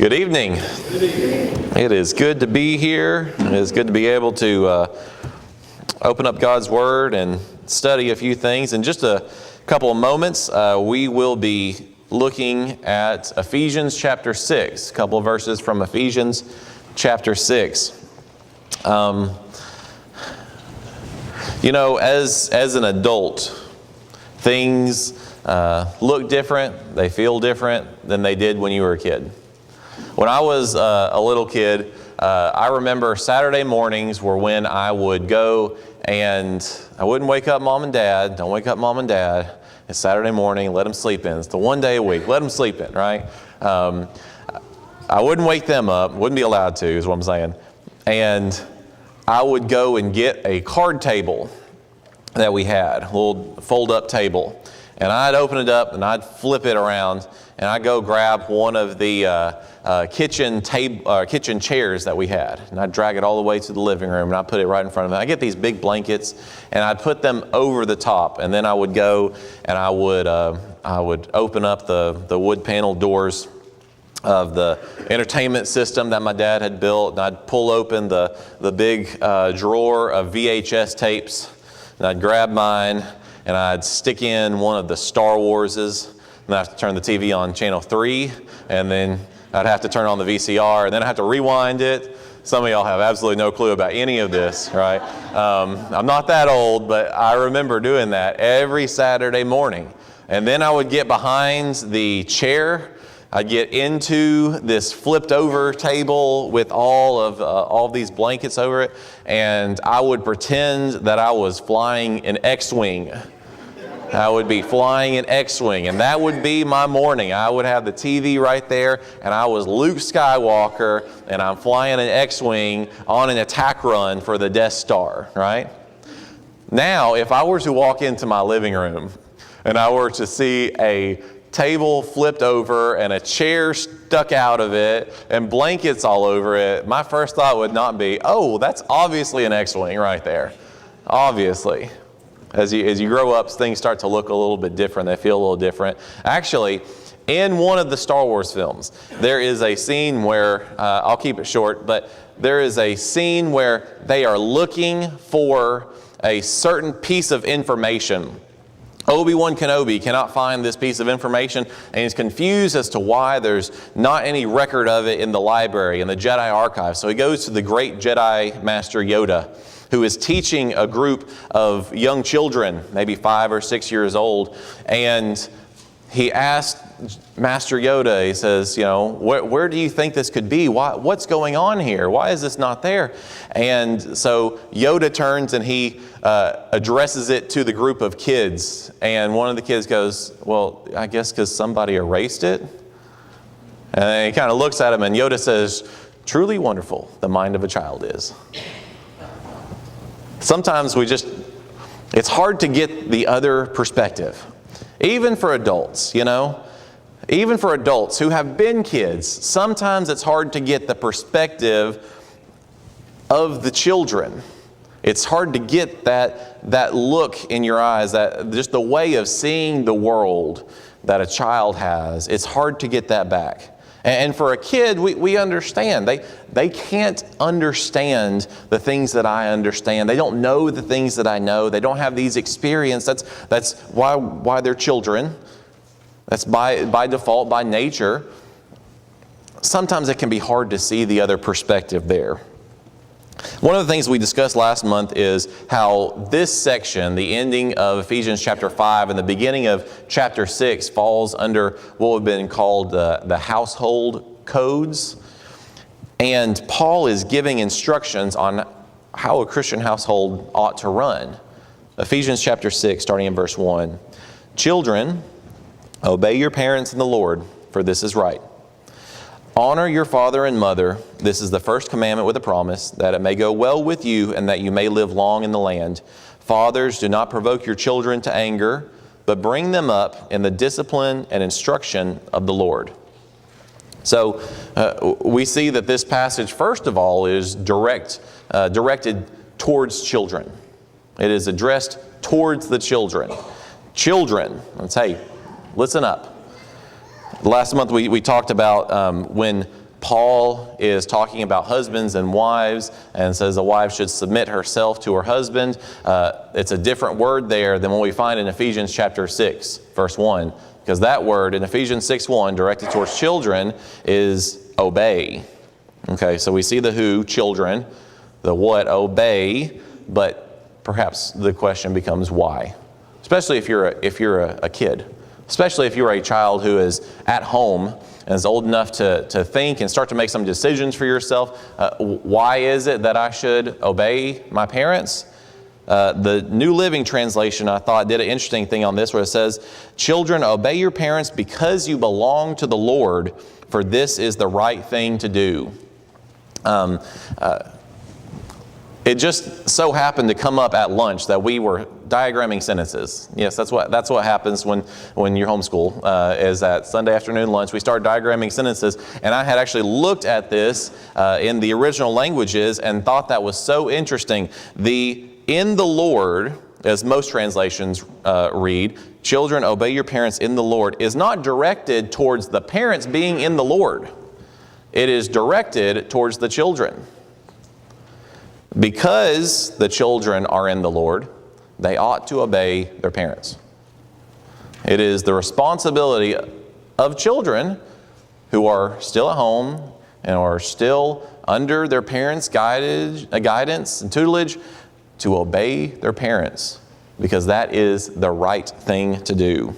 Good evening. It is good to be here. It is good to be able to open up God's Word and study a few things. In just a couple of moments, we will be looking at Ephesians chapter 6, a couple of verses from Ephesians chapter 6. As an adult, things look different, they feel different than they did when you were a kid. When I was a little kid, I remember Saturday mornings were when I would go and I wouldn't wake up mom and dad. Don't wake up mom and dad. It's Saturday morning, let them sleep in. It's the one day a week, let them sleep in, right? I wouldn't wake them up, wouldn't be allowed to, is what I'm saying. And I would go and get a card table that we had, a little fold-up table. And I'd open it up and I'd flip it around and I'd go grab one of the kitchen chairs that we had. And I'd drag it all the way to the living room and I'd put it right in front of me. I'd get these big blankets and I'd put them over the top. And then I would go and I would open up the wood panel doors of the entertainment system that my dad had built. And I'd pull open the big drawer of VHS tapes. And I'd grab mine and I'd stick in one of the Star Warses. And I'd have to turn the TV on channel 3. And then I'd have to turn on the VCR. And then I'd have to rewind it. Some of y'all have absolutely no clue about any of this, right? I'm not that old, but I remember doing that every Saturday morning. And then I would get behind the chair. I'd get into this flipped over table with all these blankets over it, and I would pretend that I was flying an X-Wing. I would be flying an X-Wing, and that would be my morning. I would have the TV right there, and I was Luke Skywalker, and I'm flying an X-Wing on an attack run for the Death Star, right? Now, if I were to walk into my living room, and I were to see a table flipped over and a chair stuck out of it and blankets all over it, my first thought would not be, oh, that's obviously an X-Wing right there. Obviously. As you grow up, things start to look a little bit different. They feel a little different. Actually, in one of the Star Wars films, there is a scene where, I'll keep it short, but there is a scene where they are looking for a certain piece of information. Obi-Wan Kenobi cannot find this piece of information, and he's confused as to why there's not any record of it in the library, in the Jedi archive. So he goes to the great Jedi Master Yoda, who is teaching a group of young children, maybe 5 or 6 years old, and he asked Master Yoda, he says, where do you think this could be? What's going on here? Why is this not there? And so Yoda turns and he addresses it to the group of kids. And one of the kids goes, well, I guess because somebody erased it. And he kind of looks at him and Yoda says, truly wonderful, the mind of a child is. Sometimes it's hard to get the other perspective. Even for adults, even for adults who have been kids, sometimes it's hard to get the perspective of the children. It's hard to get that look in your eyes, that just the way of seeing the world that a child has. It's hard to get that back. And for a kid, we understand. They can't understand the things that I understand. They don't know the things that I know. They don't have these experiences. That's why they're children. That's by default, by nature. Sometimes it can be hard to see the other perspective there. One of the things we discussed last month is how this section, the ending of Ephesians chapter 5 and the beginning of chapter 6, falls under what would have been called the household codes. And Paul is giving instructions on how a Christian household ought to run. Ephesians chapter 6, starting in verse 1. Children, obey your parents in the Lord, for this is right. Honor your father and mother. This is the first commandment with a promise, that it may go well with you and that you may live long in the land. Fathers, do not provoke your children to anger, but bring them up in the discipline and instruction of the Lord. So we see that this passage, first of all, is directed towards children. It is addressed towards the children. Children, let's listen up. Last month we talked about when Paul is talking about husbands and wives and says a wife should submit herself to her husband. It's a different word there than what we find in Ephesians chapter 6, verse 1. Because that word in Ephesians 6:1, directed towards children, is obey. Okay, so we see the who, children, the what, obey, but perhaps the question becomes why. Especially if you're a kid. Especially if you're a child who is at home and is old enough to think and start to make some decisions for yourself. Why is it that I should obey my parents? The New Living Translation, I thought, did an interesting thing on this where it says, "Children, obey your parents because you belong to the Lord, for this is the right thing to do." It just so happened to come up at lunch that we were diagramming sentences. Yes, that's what happens when you're homeschool, is at Sunday afternoon lunch. We start diagramming sentences, and I had actually looked at this in the original languages and thought that was so interesting. The "in the Lord," as most translations read, "Children, obey your parents in the Lord," is not directed towards the parents being in the Lord. It is directed towards the children. Because the children are in the Lord, they ought to obey their parents. It is the responsibility of children who are still at home and are still under their parents' guidance and tutelage to obey their parents, because that is the right thing to do.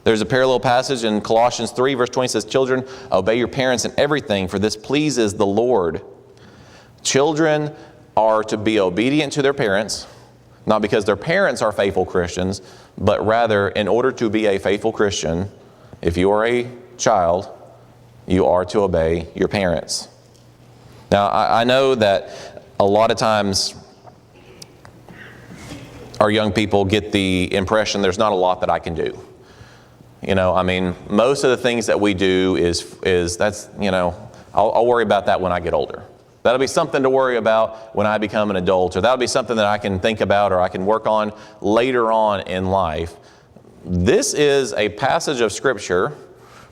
There's a parallel passage in Colossians 3, verse 20 says, "Children, obey your parents in everything, for this pleases the Lord." Children are to be obedient to their parents, not because their parents are faithful Christians, but rather in order to be a faithful Christian, if you are a child, you are to obey your parents. Now, I know that a lot of times our young people get the impression there's not a lot that I can do. Most of the things that we do is that's, I'll worry about that when I get older. That'll be something to worry about when I become an adult, or that'll be something that I can think about or I can work on later on in life. This is a passage of Scripture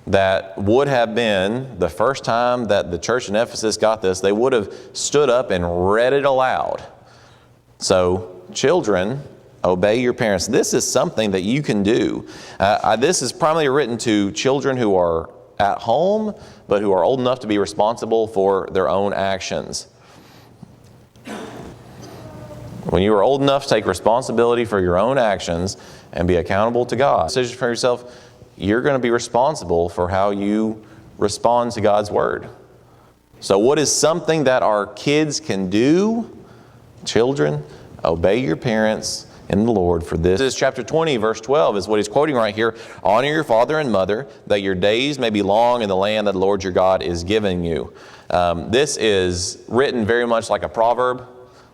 that would have been the first time that the church in Ephesus got this, they would have stood up and read it aloud. So, children, obey your parents. This is something that you can do. This is primarily written to children who are at home, but who are old enough to be responsible for their own actions. When you are old enough to take responsibility for your own actions and be accountable to God, decision for yourself, you're going to be responsible for how you respond to God's Word. So what is something that our kids can do? Children, obey your parents in the Lord, for this is chapter 20, verse 12 is what he's quoting right here. "Honor your father and mother, that your days may be long in the land that the Lord your God is giving you." This is written very much like a proverb.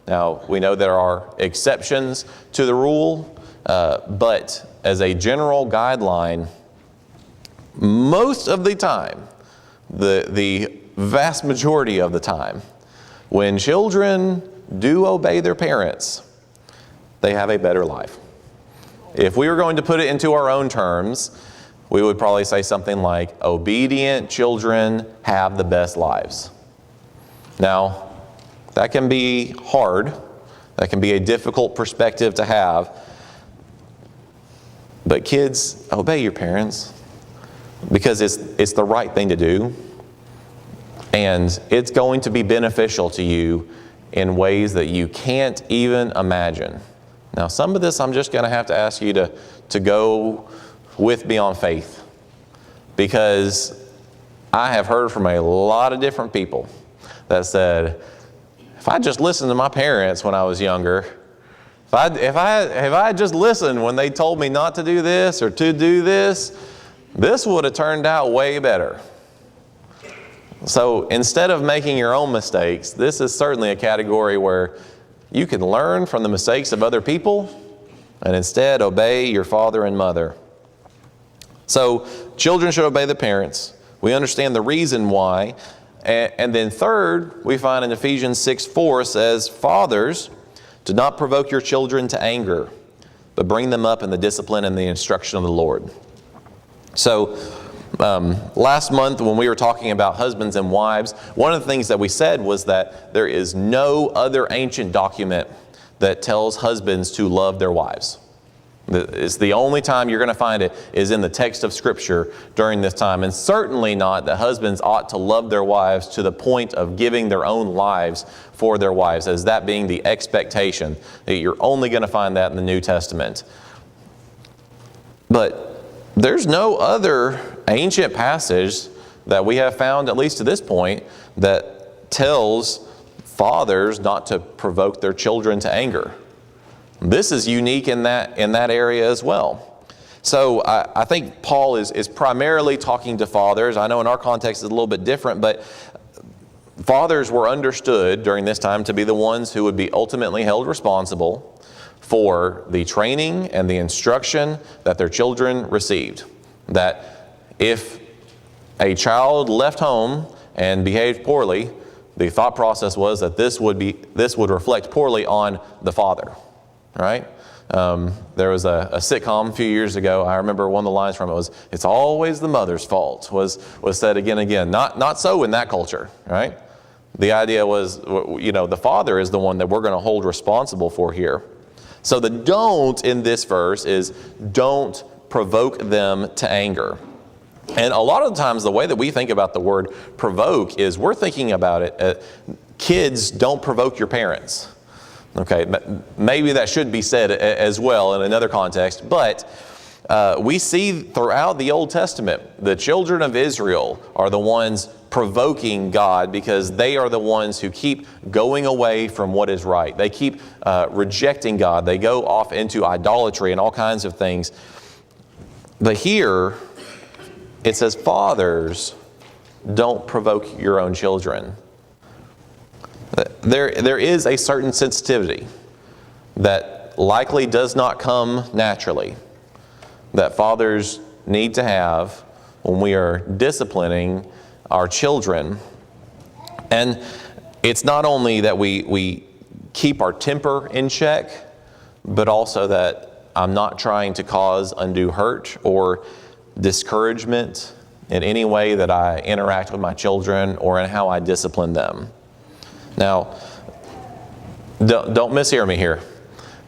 Now, we know there are exceptions to the rule, but as a general guideline, most of the time, the vast majority of the time, when children do obey their parents, they have a better life. If we were going to put it into our own terms, we would probably say something like, obedient children have the best lives. Now, that can be hard. That can be a difficult perspective to have. But kids, obey your parents, because it's the right thing to do. And it's going to be beneficial to you in ways that you can't even imagine. Now, some of this I'm just going to have to ask you to go with me on faith, because I have heard from a lot of different people that said, if I just listened to my parents when I was younger, if I just listened when they told me not to do this or to do this would have turned out way better. So instead of making your own mistakes, this is certainly a category where you can learn from the mistakes of other people and instead obey your father and mother. So children should obey the parents. We understand the reason why. And then third, we find in Ephesians 6:4 says, "Fathers, do not provoke your children to anger, but bring them up in the discipline and the instruction of the Lord." So Last month when we were talking about husbands and wives, one of the things that we said was that there is no other ancient document that tells husbands to love their wives. It's the only time you're going to find it is in the text of Scripture during this time. And certainly not that husbands ought to love their wives to the point of giving their own lives for their wives, as that being the expectation. That you're only going to find that in the New Testament. But there's no other ancient passage that we have found, at least to this point, that tells fathers not to provoke their children to anger. This is unique in that area as well. So I think Paul is primarily talking to fathers. I know in our context it's a little bit different, but fathers were understood during this time to be the ones who would be ultimately held responsible for the training and the instruction that their children received. That if a child left home and behaved poorly, the thought process was that this would reflect poorly on the father. Right? There was a sitcom a few years ago. I remember one of the lines from it was, "It's always the mother's fault," was said again and again. Not so in that culture, right? The idea was, the father is the one that we're going to hold responsible for here. So the don't in this verse is don't provoke them to anger. And a lot of the times the way that we think about the word provoke is we're thinking about it, kids, don't provoke your parents. Okay, maybe that should be said as well in another context, but we see throughout the Old Testament, the children of Israel are the ones provoking God because they are the ones who keep going away from what is right. They keep rejecting God. They go off into idolatry and all kinds of things. But here, it says, fathers, don't provoke your own children. There is a certain sensitivity that likely does not come naturally, that fathers need to have when we are disciplining our children. And it's not only that we keep our temper in check, but also that I'm not trying to cause undue hurt or discouragement in any way that I interact with my children or in how I discipline them. Now, don't mishear me here,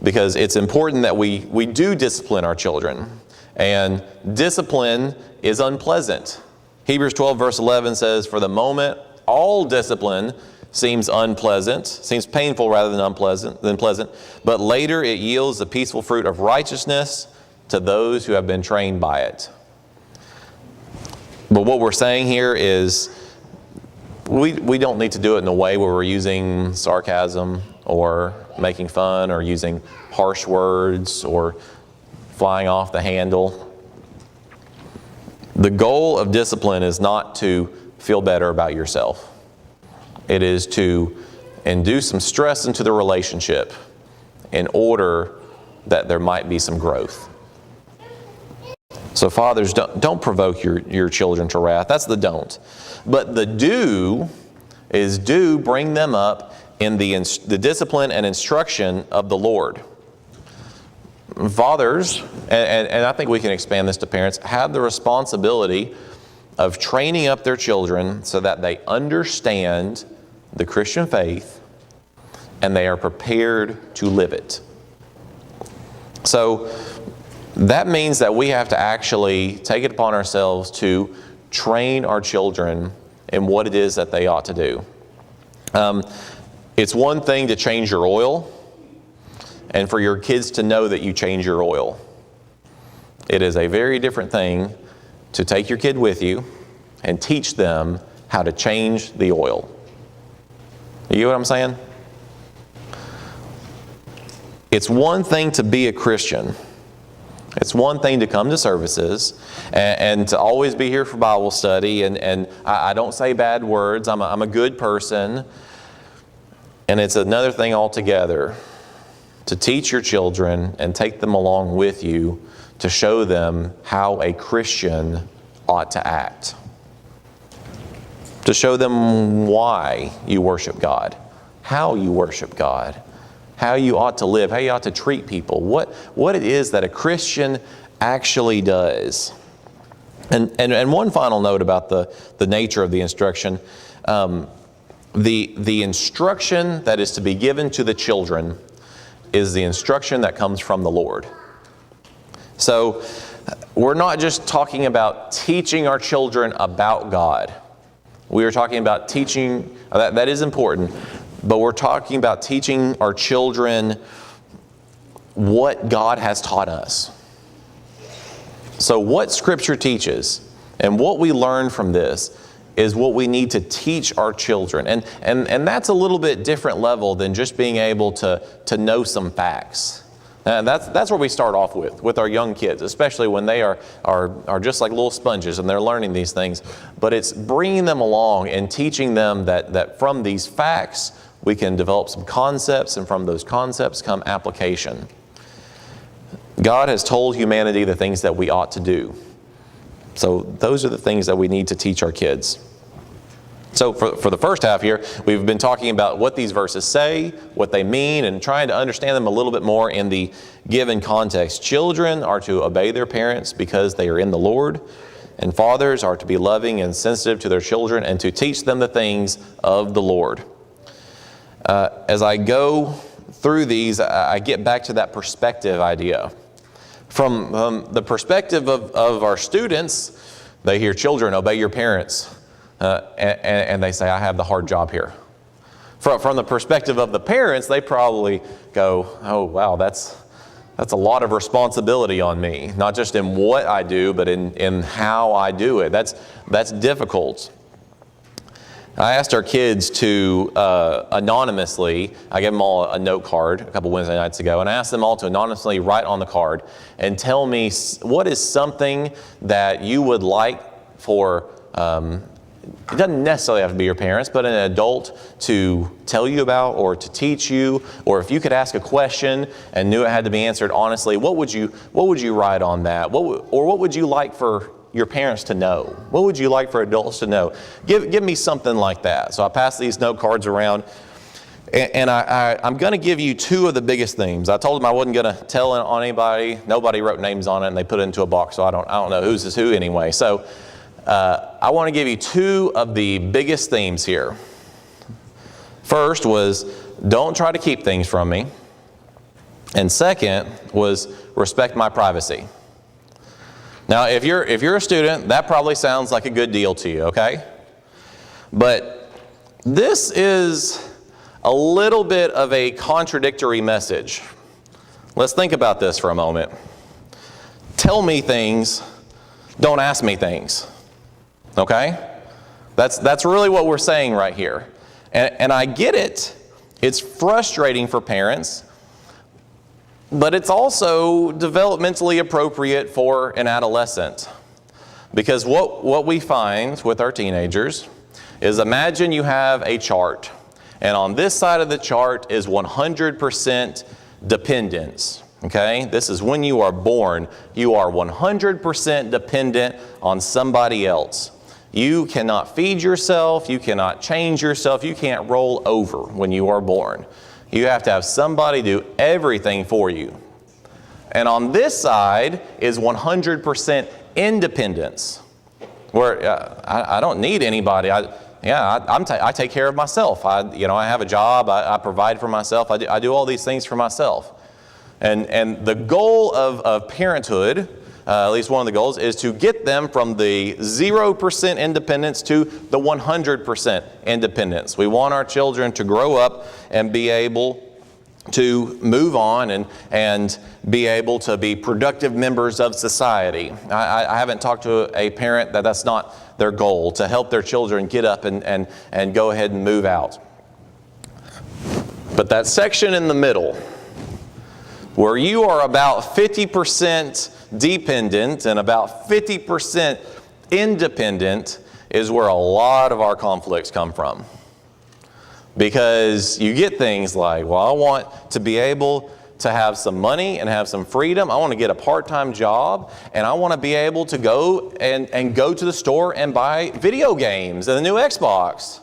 because it's important that we do discipline our children. And discipline is unpleasant. Hebrews 12 verse 11 says, "For the moment, all discipline seems unpleasant, seems painful rather than pleasant, but later it yields the peaceful fruit of righteousness to those who have been trained by it." But what we're saying here is, we don't need to do it in a way where we're using sarcasm or making fun or using harsh words or flying off the handle. The goal of discipline is not to feel better about yourself. It is to induce some stress into the relationship in order that there might be some growth. So fathers, don't provoke your children to wrath. That's the don't. But the do is bring them up in the discipline and instruction of the Lord. Fathers, and I think we can expand this to parents, have the responsibility of training up their children so that they understand the Christian faith and they are prepared to live it. So that means that we have to actually take it upon ourselves to train our children in what it is that they ought to do. It's one thing to change your oil and for your kids to know that you change your oil. It is a very different thing to take your kid with you and teach them how to change the oil. You get what I'm saying? It's one thing to be a Christian. It's one thing to come to services and to always be here for Bible study and I don't say bad words. I'm a good person. And it's another thing altogether to teach your children and take them along with you to show them how a Christian ought to act. To show them why you worship God, how you worship God, how you ought to live, how you ought to treat people, what it is that a Christian actually does. And one final note about the nature of the instruction. The instruction that is to be given to the children is the instruction that comes from the Lord. So we're not just talking about teaching our children about God. We are talking about teaching, that is important, but we're talking about teaching our children what God has taught us. So what Scripture teaches and what we learn from this is what we need to teach our children. And that's a little bit different level than just being able to know some facts. And that's where we start off with our young kids, especially when they are just like little sponges and they're learning these things. But it's bringing them along and teaching them that from these facts we can develop some concepts, and from those concepts come application. God has told humanity the things that we ought to do. So those are the things that we need to teach our kids. So for the first half here, we've been talking about what these verses say, what they mean, and trying to understand them a little bit more in the given context. Children are to obey their parents because they are in the Lord, and fathers are to be loving and sensitive to their children and to teach them the things of the Lord. As I go through these, I get back to that perspective idea. From the perspective of our students, they hear children, obey your parents. And they say, I have the hard job here. From the perspective of the parents, they probably go, oh, wow, that's a lot of responsibility on me. Not just in what I do, but in how I do it. That's difficult. I asked our kids to anonymously, I gave them all a note card a couple Wednesday nights ago, and I asked them all to anonymously write on the card and tell me what is something that you would like for, it doesn't necessarily have to be your parents, but an adult to tell you about or to teach you, or if you could ask a question and knew it had to be answered honestly, what would you write on that? What would you like for your parents to know? What would you like for adults to know? Give me something like that. So I passed these note cards around, and I'm going to give you two of the biggest themes. I told them I wasn't going to tell on anybody. Nobody wrote names on it, and they put it into a box, so I don't know whose is who anyway. So I want to give you two of the biggest themes here. First was, don't try to keep things from me. And second was, respect my privacy. Now, if you're a student, that probably sounds like a good deal to you, okay? But this is a little bit of a contradictory message. Let's think about this for a moment. Tell me things, don't ask me things. Okay? That's really what we're saying right here. And I get it. It's frustrating for parents, but it's also developmentally appropriate for an adolescent. Because what we find with our teenagers is, imagine you have a chart, and on this side of the chart is 100% dependence. Okay? This is when you are born. You are 100% dependent on somebody else. You cannot feed yourself, you cannot change yourself, you can't roll over when you are born. You have to have somebody do everything for you. And on this side is 100% independence, where I don't need anybody. I take care of myself. I have a job, I provide for myself, I do all these things for myself. And the goal of parenthood, at least one of the goals, is to get them from the 0% independence to the 100% independence. We want our children to grow up and be able to move on and be able to be productive members of society. I haven't talked to a parent that's not their goal, to help their children get up and go ahead and move out. But that section in the middle, where you are about 50% dependent and about 50% independent, is where a lot of our conflicts come from. Because you get things like, well, I want to be able to have some money and have some freedom. I want to get a part-time job, and I want to be able to go and go to the store and buy video games and the new Xbox.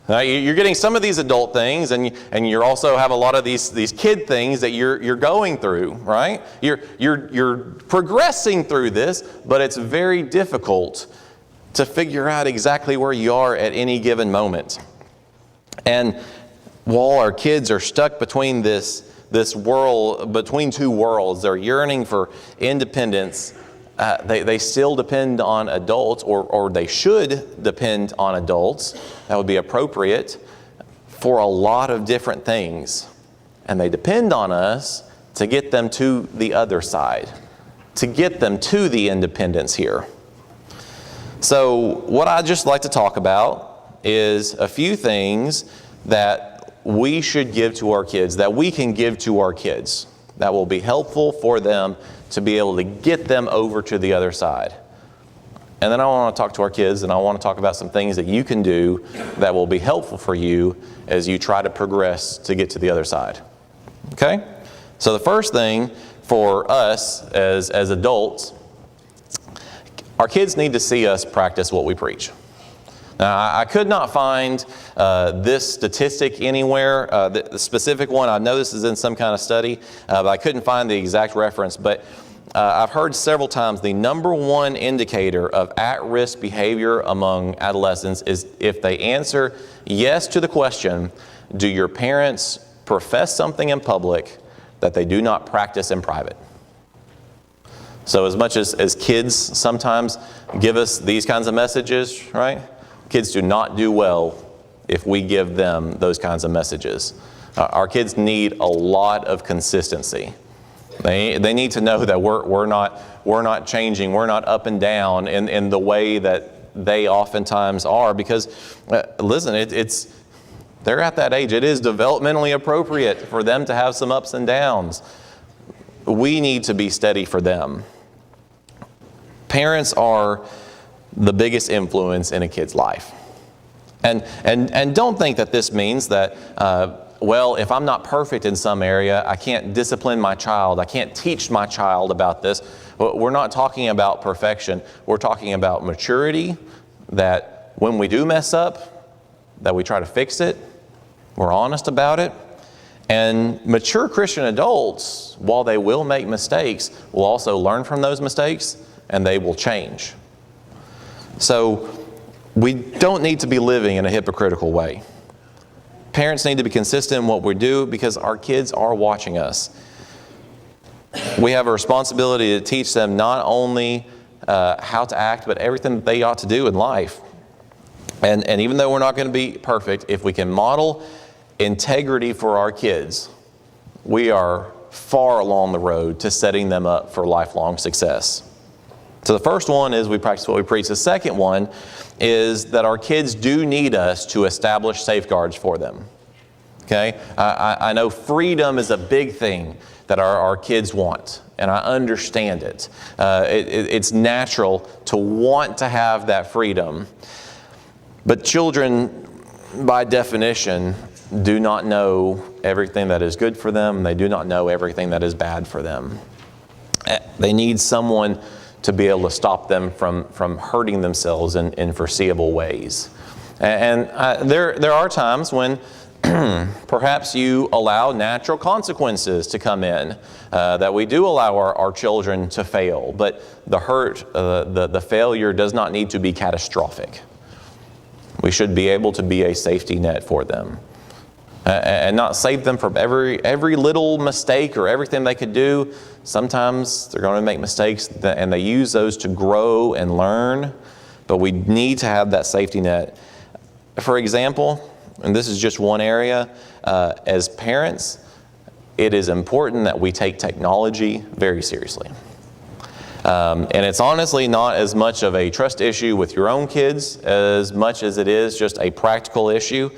Now, you're getting some of these adult things, and you also have a lot of these kid things that you're going through, right? You're progressing through this, but it's very difficult to figure out exactly where you are at any given moment. And while our kids are stuck between this world, between two worlds, they're yearning for independence. They still depend on adults, or they should depend on adults. That would be appropriate for a lot of different things. And they depend on us to get them to the other side, to get them to the independence here. So what I'd just like to talk about is a few things that we should give to our kids, that we can give to our kids, that will be helpful for them to be able to get them over to the other side. And then I want to talk to our kids, and I want to talk about some things that you can do that will be helpful for you as you try to progress to get to the other side. Okay? So the first thing for us as adults, our kids need to see us practice what we preach. Now, I could not find this statistic anywhere, the specific one. I know this is in some kind of study, but I couldn't find the exact reference. But I've heard several times the number one indicator of at-risk behavior among adolescents is if they answer yes to the question, do your parents profess something in public that they do not practice in private? So as much as kids sometimes give us these kinds of messages, right? Kids do not do well if we give them those kinds of messages. Our kids need a lot of consistency. They need to know that we're not changing, we're not up and down in the way that they oftentimes are, because listen, they're at that age. It is developmentally appropriate for them to have some ups and downs. We need to be steady for them. Parents are the biggest influence in a kid's life. And don't think that this means that, well, if I'm not perfect in some area, I can't discipline my child, I can't teach my child about this. We're not talking about perfection. We're talking about maturity, that when we do mess up, that we try to fix it, we're honest about it. And mature Christian adults, while they will make mistakes, will also learn from those mistakes, and they will change. So we don't need to be living in a hypocritical way. Parents need to be consistent in what we do because our kids are watching us. We have a responsibility to teach them not only how to act, but everything that they ought to do in life. And even though we're not going to be perfect, if we can model integrity for our kids, we are far along the road to setting them up for lifelong success. So the first one is we practice what we preach. The second one is that our kids do need us to establish safeguards for them. Okay? I know freedom is a big thing that our kids want, and I understand it. It's natural to want to have that freedom. But children, by definition, do not know everything that is good for them. They do not know everything that is bad for them. They need someone to be able to stop them from hurting themselves in foreseeable ways. And there are times when perhaps you allow natural consequences to come in, that we do allow our children to fail, but the hurt, the failure does not need to be catastrophic. We should be able to be a safety net for them. And not save them from every little mistake or everything they could do. Sometimes they're going to make mistakes and they use those to grow and learn, but we need to have that safety net. For example, and this is just one area, as parents, it is important that we take technology very seriously. And it's honestly not as much of a trust issue with your own kids as much as it is just a practical issue.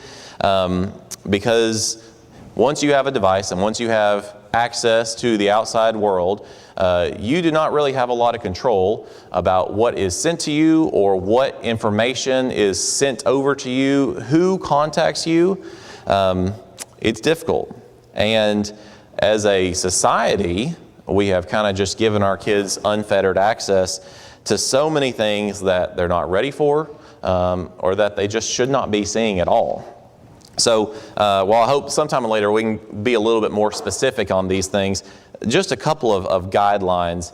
Because once you have a device and once you have access to the outside world, you do not really have a lot of control about what is sent to you or what information is sent over to you, who contacts you. It's difficult. And as a society, we have kind of just given our kids unfettered access to so many things that they're not ready for, or that they just should not be seeing at all. So while I hope sometime later we can be a little bit more specific on these things, just a couple of guidelines.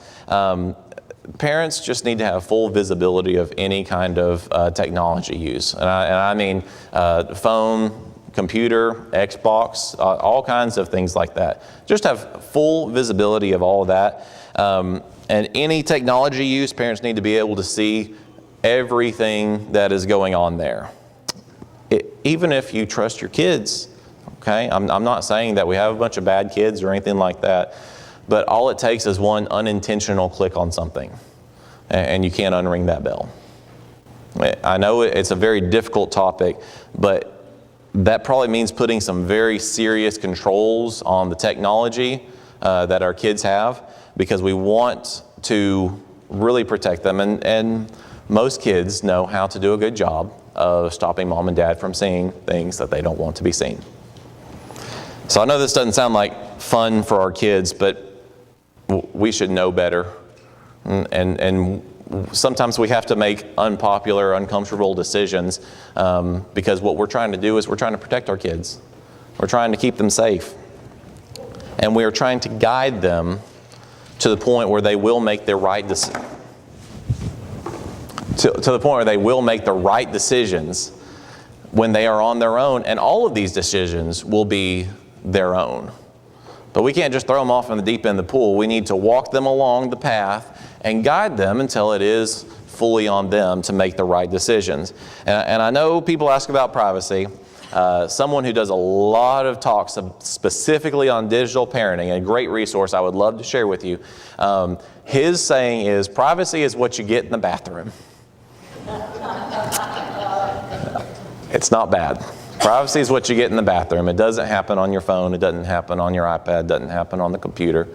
Parents just need to have full visibility of any kind of technology use. And I mean phone, computer, Xbox, all kinds of things like that. Just have full visibility of all of that. And any technology use, parents need to be able to see everything that is going on there. Even if you trust your kids, okay? I'm not saying that we have a bunch of bad kids or anything like that, but all it takes is one unintentional click on something, and you can't unring that bell. I know it's a very difficult topic, but that probably means putting some very serious controls on the technology that our kids have, because we want to really protect them. And most kids know how to do a good job of stopping mom and dad from seeing things that they don't want to be seen. So I know this doesn't sound like fun for our kids, but we should know better. And sometimes we have to make unpopular, uncomfortable decisions because what we're trying to do is we're trying to protect our kids. We're trying to keep them safe. And we are trying to guide them to the point where they will make their right decisions. To the point where they will make the right decisions when they are on their own, and all of these decisions will be their own. But we can't just throw them off in the deep end of the pool. We need to walk them along the path and guide them until it is fully on them to make the right decisions. And I know people ask about privacy. Someone who does a lot of talks specifically on digital parenting, a great resource I would love to share with you. His saying is, privacy is what you get in the bathroom. It's not bad. Privacy is what you get in the bathroom. It doesn't happen on your phone. It doesn't happen on your iPad. It doesn't happen on the computer.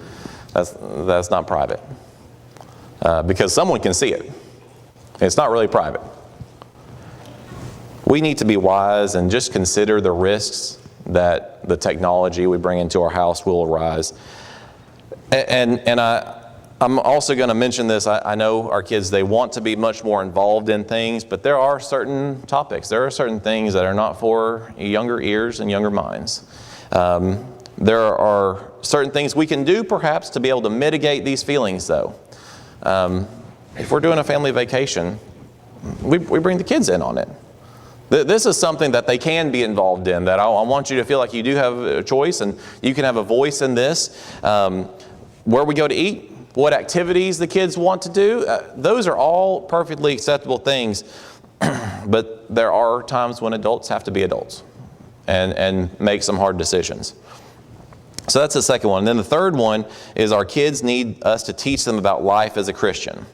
That's not private. Because someone can see it. It's not really private. We need to be wise and just consider the risks that the technology we bring into our house will arise. And I'm also going to mention this. I know our kids, they want to be much more involved in things, but there are certain topics. There are certain things that are not for younger ears and younger minds. There are certain things we can do perhaps to be able to mitigate these feelings though. If we're doing a family vacation, we bring the kids in on it. This is something that they can be involved in, that I want you to feel like you do have a choice and you can have a voice in this. Where we go to eat, what activities the kids want to do, those are all perfectly acceptable things. But there are times when adults have to be adults and make some hard decisions. So that's the second one. And then the third one is our kids need us to teach them about life as a Christian.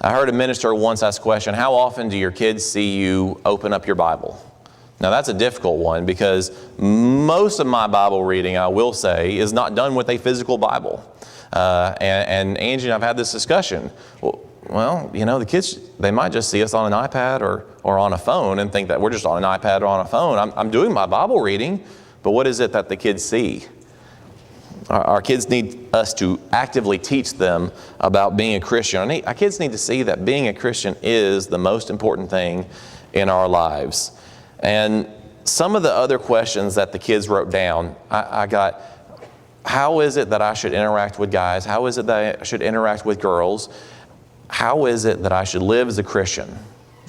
I heard a minister once ask a question, how often do your kids see you open up your Bible? Now that's a difficult one because most of my Bible reading, I will say, is not done with a physical Bible. And Angie and I've had this discussion. Well, you know, the kids, they might just see us on an iPad or on a phone and think that we're just on an iPad or on a phone. I'm doing my Bible reading, but what is it that the kids see? Our kids need us to actively teach them about being a Christian. Our kids need to see that being a Christian is the most important thing in our lives. And some of the other questions that the kids wrote down, I got, how is it that I should interact with guys? How is it that I should interact with girls? How is it that I should live as a Christian?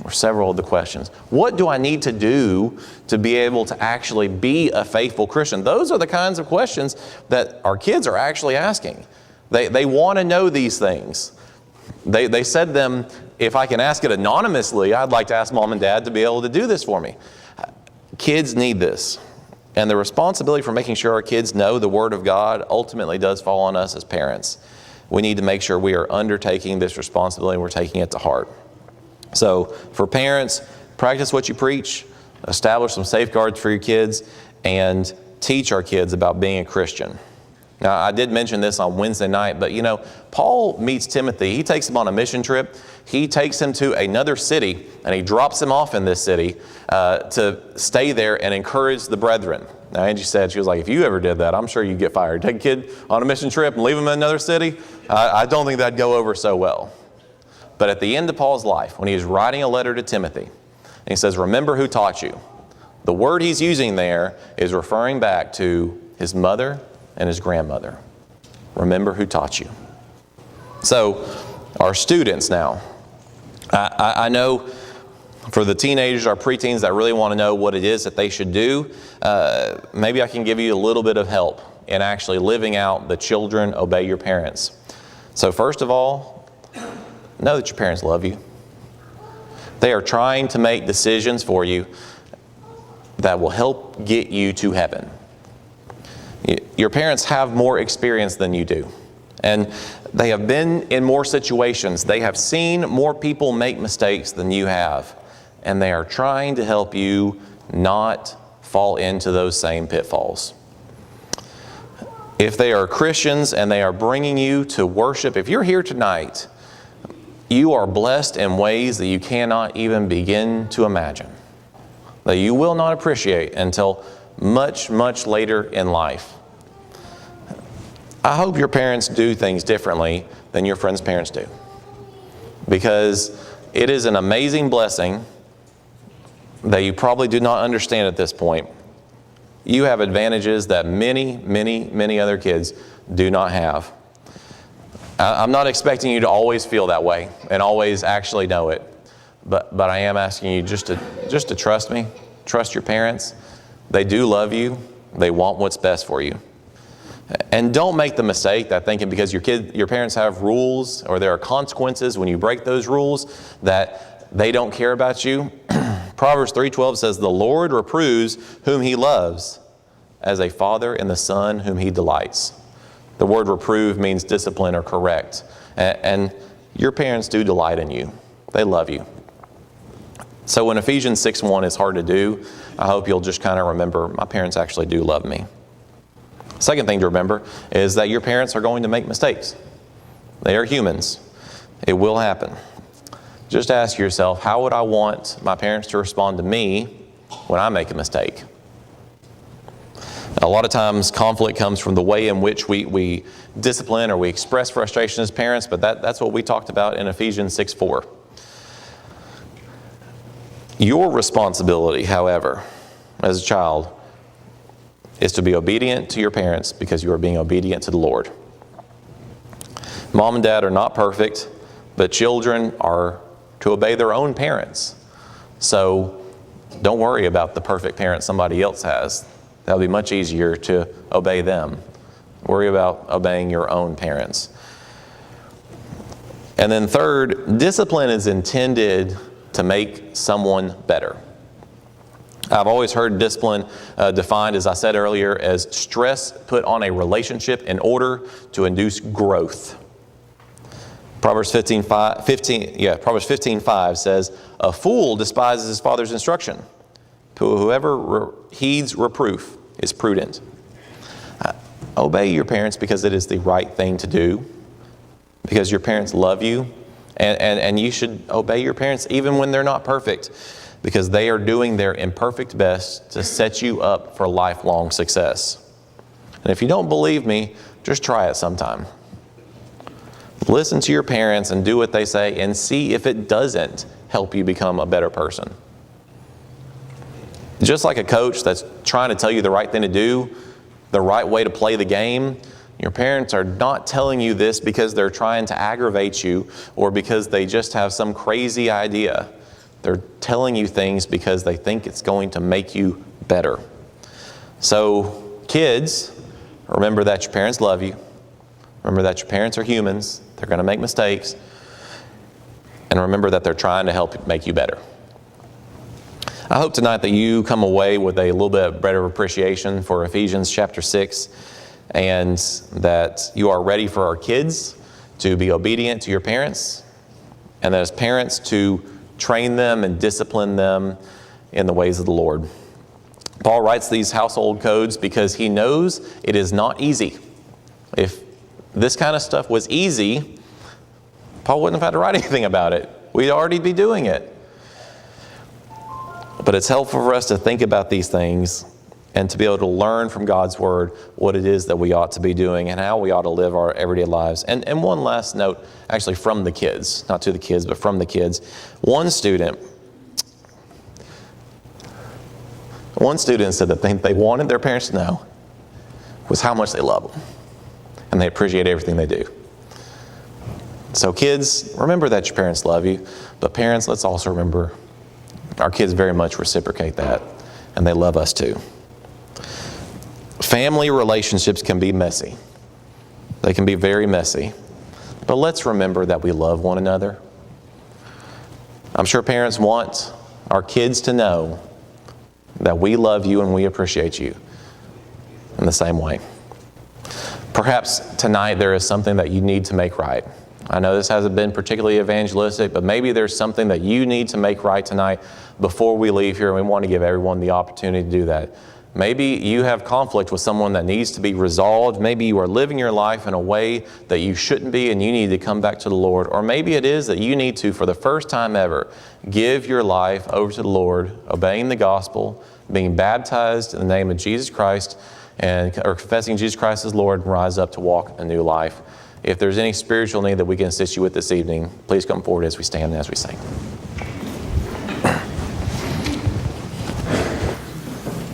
Or several of the questions. What do I need to do to be able to actually be a faithful Christian? Those are the kinds of questions that our kids are actually asking. They want to know these things. They said them, if I can ask it anonymously, I'd like to ask mom and dad to be able to do this for me. Kids need this. And the responsibility for making sure our kids know the Word of God ultimately does fall on us as parents. We need to make sure we are undertaking this responsibility and we're taking it to heart. So for parents, practice what you preach, establish some safeguards for your kids, and teach our kids about being a Christian. Now, I did mention this on Wednesday night, but you know, Paul meets Timothy. He takes him on a mission trip. He takes him to another city, and he drops him off in this city to stay there and encourage the brethren. Now, Angie said, she was like, if you ever did that, I'm sure you'd get fired. Take a kid on a mission trip and leave him in another city? I don't think that'd go over so well. But at the end of Paul's life, when he was writing a letter to Timothy, and he says, remember who taught you. The word he's using there is referring back to his mother and his grandmother. Remember who taught you. So, our students now. I know for the teenagers, our preteens that really want to know what it is that they should do, maybe I can give you a little bit of help in actually living out the children obey your parents. So first of all, know that your parents love you. They are trying to make decisions for you that will help get you to heaven. Your parents have more experience than you do. And they have been in more situations. They have seen more people make mistakes than you have. And they are trying to help you not fall into those same pitfalls. If they are Christians and they are bringing you to worship, if you're here tonight, you are blessed in ways that you cannot even begin to imagine, that you will not appreciate until much, much later in life. I hope your parents do things differently than your friends' parents do, because it is an amazing blessing that you probably do not understand at this point. You have advantages that many, many, many other kids do not have. I'm not expecting you to always feel that way and always actually know it, but I am asking you just to trust me, trust your parents. They do love you. They want what's best for you. And don't make the mistake that thinking because your parents have rules or there are consequences when you break those rules that they don't care about you. Proverbs 3:12 says, "The Lord reproves whom He loves, as a father in the son whom He delights." The word reprove means discipline or correct. And your parents do delight in you. They love you. So when Ephesians 6:1 is hard to do, I hope you'll just kind of remember, my parents actually do love me. Second thing to remember is that your parents are going to make mistakes. They are humans. It will happen. Just ask yourself, how would I want my parents to respond to me when I make a mistake? A lot of times conflict comes from the way in which we discipline or we express frustration as parents, but that's what we talked about in Ephesians 6:4. Your responsibility, however, as a child, is to be obedient to your parents because you are being obedient to the Lord. Mom and dad are not perfect, but children are to obey their own parents. So don't worry about the perfect parent somebody else has. That'll be much easier to obey them. Worry about obeying your own parents. And then third, discipline is intended to make someone better. I've always heard discipline defined, as I said earlier, as stress put on a relationship in order to induce growth. Proverbs 15:5 says, "A fool despises his father's instruction. Whoever heeds reproof is prudent." Obey your parents because it is the right thing to do, because your parents love you, and you should obey your parents even when they're not perfect, because they are doing their imperfect best to set you up for lifelong success. And if you don't believe me, just try it sometime. Listen to your parents and do what they say and see if it doesn't help you become a better person. Just like a coach that's trying to tell you the right thing to do, the right way to play the game, your parents are not telling you this because they're trying to aggravate you or because they just have some crazy idea. They're telling you things because they think it's going to make you better. So, kids, remember that your parents love you. Remember that your parents are humans. They're going to make mistakes. And remember that they're trying to help make you better. I hope tonight that you come away with a little bit better appreciation for Ephesians chapter 6, and that you are ready for our kids to be obedient to your parents, and that as parents to train them and discipline them in the ways of the Lord. Paul writes these household codes because he knows it is not easy. If this kind of stuff was easy, Paul wouldn't have had to write anything about it. We'd already be doing it. But it's helpful for us to think about these things and to be able to learn from God's Word what it is that we ought to be doing and how we ought to live our everyday lives. And one last note, actually from the kids, not to the kids, but from the kids. One student One student said the thing they wanted their parents to know was how much they love them and they appreciate everything they do. So kids, remember that your parents love you, but parents, let's also remember our kids very much reciprocate that, and they love us too. Family relationships can be messy. They can be very messy. But let's remember that we love one another. I'm sure parents want our kids to know that we love you and we appreciate you in the same way. Perhaps tonight there is something that you need to make right. I know this hasn't been particularly evangelistic, but maybe there's something that you need to make right tonight before we leave here, and we want to give everyone the opportunity to do that. Maybe you have conflict with someone that needs to be resolved. Maybe you are living your life in a way that you shouldn't be and you need to come back to the Lord. Or maybe it is that you need to, for the first time ever, give your life over to the Lord, obeying the gospel, being baptized in the name of Jesus Christ, or confessing Jesus Christ as Lord, and rise up to walk a new life. If there's any spiritual need that we can assist you with this evening, please come forward as we stand and as we sing.